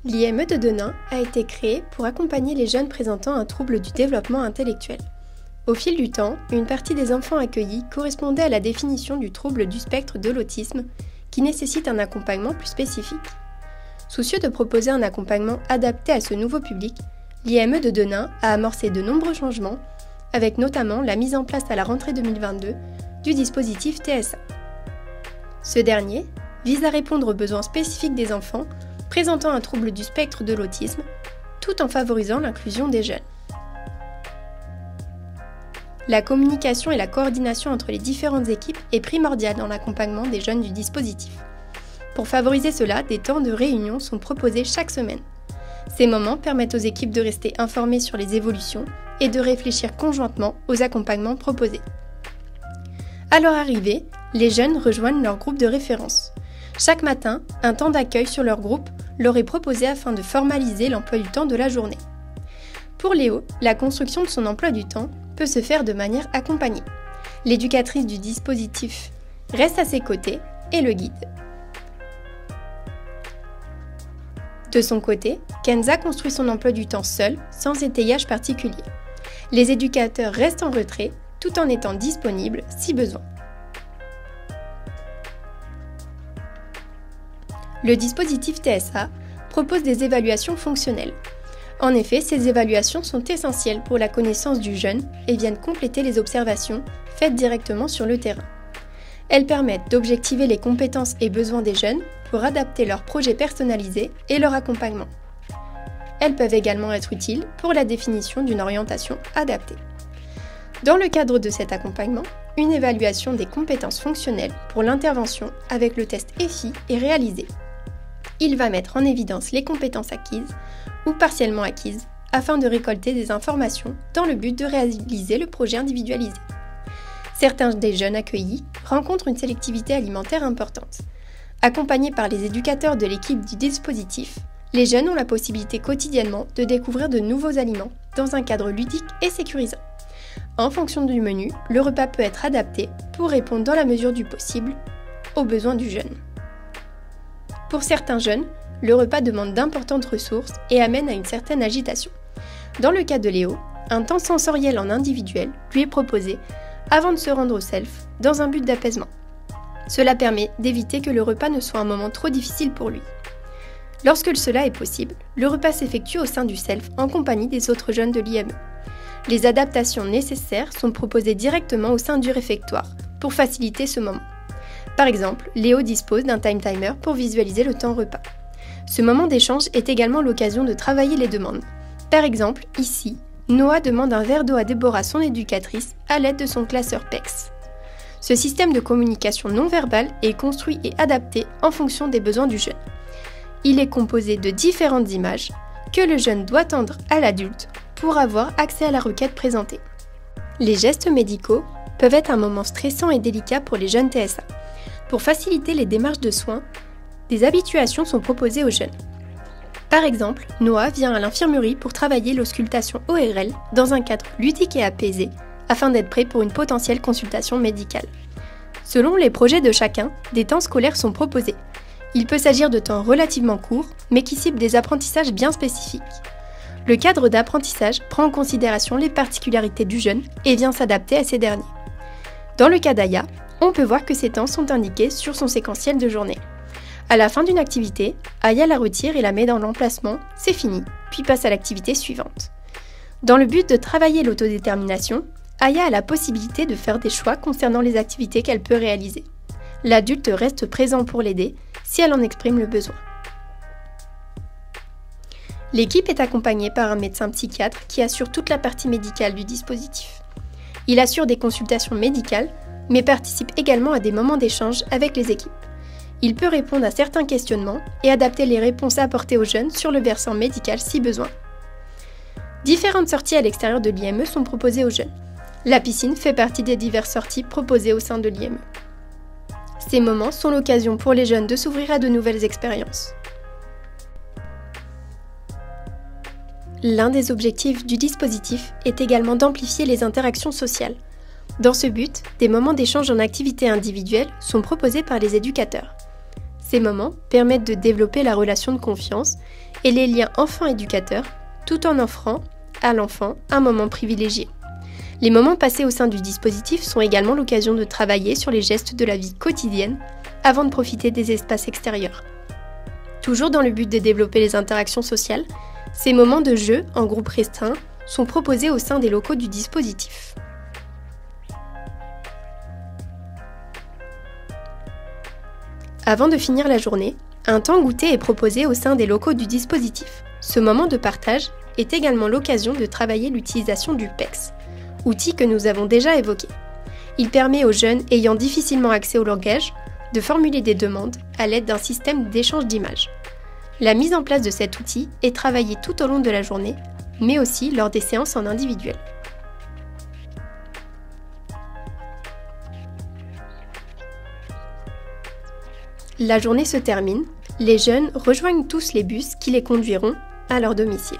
L'IME de Denain a été créé pour accompagner les jeunes présentant un trouble du développement intellectuel. Au fil du temps, une partie des enfants accueillis correspondait à la définition du trouble du spectre de l'autisme qui nécessite un accompagnement plus spécifique. Soucieux de proposer un accompagnement adapté à ce nouveau public, l'IME de Denain a amorcé de nombreux changements, avec notamment la mise en place à la rentrée 2022 du dispositif TSA. Ce dernier vise à répondre aux besoins spécifiques des enfants présentant un trouble du spectre de l'autisme, tout en favorisant l'inclusion des jeunes. La communication et la coordination entre les différentes équipes est primordiale dans l'accompagnement des jeunes du dispositif. Pour favoriser cela, des temps de réunion sont proposés chaque semaine. Ces moments permettent aux équipes de rester informées sur les évolutions et de réfléchir conjointement aux accompagnements proposés. À leur arrivée, les jeunes rejoignent leur groupe de référence. Chaque matin, un temps d'accueil sur leur groupe leur est proposé afin de formaliser l'emploi du temps de la journée. Pour Léo, la construction de son emploi du temps peut se faire de manière accompagnée. L'éducatrice du dispositif reste à ses côtés et le guide. De son côté, Kenza construit son emploi du temps seul, sans étayage particulier. Les éducateurs restent en retrait, tout en étant disponibles si besoin. Le dispositif TSA propose des évaluations fonctionnelles. En effet, ces évaluations sont essentielles pour la connaissance du jeune et viennent compléter les observations faites directement sur le terrain. Elles permettent d'objectiver les compétences et besoins des jeunes pour adapter leurs projets personnalisés et leur accompagnement. Elles peuvent également être utiles pour la définition d'une orientation adaptée. Dans le cadre de cet accompagnement, une évaluation des compétences fonctionnelles pour l'intervention avec le test EFI est réalisée. Il va mettre en évidence les compétences acquises ou partiellement acquises afin de récolter des informations dans le but de réaliser le projet individualisé. Certains des jeunes accueillis rencontrent une sélectivité alimentaire importante. Accompagnés par les éducateurs de l'équipe du dispositif, les jeunes ont la possibilité quotidiennement de découvrir de nouveaux aliments dans un cadre ludique et sécurisant. En fonction du menu, le repas peut être adapté pour répondre dans la mesure du possible aux besoins du jeune. Pour certains jeunes, le repas demande d'importantes ressources et amène à une certaine agitation. Dans le cas de Léo, un temps sensoriel en individuel lui est proposé avant de se rendre au self, dans un but d'apaisement. Cela permet d'éviter que le repas ne soit un moment trop difficile pour lui. Lorsque cela est possible, le repas s'effectue au sein du self en compagnie des autres jeunes de l'IME. Les adaptations nécessaires sont proposées directement au sein du réfectoire pour faciliter ce moment. Par exemple, Léo dispose d'un time timer pour visualiser le temps repas. Ce moment d'échange est également l'occasion de travailler les demandes. Par exemple, ici, Noah demande un verre d'eau à Déborah, son éducatrice, à l'aide de son classeur PEX. Ce système de communication non verbale est construit et adapté en fonction des besoins du jeune. Il est composé de différentes images que le jeune doit tendre à l'adulte pour avoir accès à la requête présentée. Les gestes médicaux peuvent être un moment stressant et délicat pour les jeunes TSA. Pour faciliter les démarches de soins, des habituations sont proposées aux jeunes. Par exemple, Noah vient à l'infirmerie pour travailler l'auscultation ORL dans un cadre ludique et apaisé, afin d'être prêt pour une potentielle consultation médicale. Selon les projets de chacun, des temps scolaires sont proposés. Il peut s'agir de temps relativement courts, mais qui ciblent des apprentissages bien spécifiques. Le cadre d'apprentissage prend en considération les particularités du jeune et vient s'adapter à ces derniers. Dans le cas d'Aya, on peut voir que ces temps sont indiqués sur son séquentiel de journée. À la fin d'une activité, Aya la retire et la met dans l'emplacement, c'est fini, puis passe à l'activité suivante. Dans le but de travailler l'autodétermination, Aya a la possibilité de faire des choix concernant les activités qu'elle peut réaliser. L'adulte reste présent pour l'aider si elle en exprime le besoin. L'équipe est accompagnée par un médecin psychiatre qui assure toute la partie médicale du dispositif. Il assure des consultations médicales, mais participe également à des moments d'échange avec les équipes. Il peut répondre à certains questionnements et adapter les réponses apportées aux jeunes sur le versant médical si besoin. Différentes sorties à l'extérieur de l'IME sont proposées aux jeunes. La piscine fait partie des diverses sorties proposées au sein de l'IME. Ces moments sont l'occasion pour les jeunes de s'ouvrir à de nouvelles expériences. L'un des objectifs du dispositif est également d'amplifier les interactions sociales. Dans ce but, des moments d'échange en activité individuelle sont proposés par les éducateurs. Ces moments permettent de développer la relation de confiance et les liens enfant-éducateur, tout en offrant à l'enfant un moment privilégié. Les moments passés au sein du dispositif sont également l'occasion de travailler sur les gestes de la vie quotidienne avant de profiter des espaces extérieurs. Toujours dans le but de développer les interactions sociales, ces moments de jeu en groupe restreint sont proposés au sein des locaux du dispositif. Avant de finir la journée, un temps goûter est proposé au sein des locaux du dispositif. Ce moment de partage est également l'occasion de travailler l'utilisation du PEX, outil que nous avons déjà évoqué. Il permet aux jeunes ayant difficilement accès au langage de formuler des demandes à l'aide d'un système d'échange d'images. La mise en place de cet outil est travaillée tout au long de la journée, mais aussi lors des séances en individuel. La journée se termine, les jeunes rejoignent tous les bus qui les conduiront à leur domicile.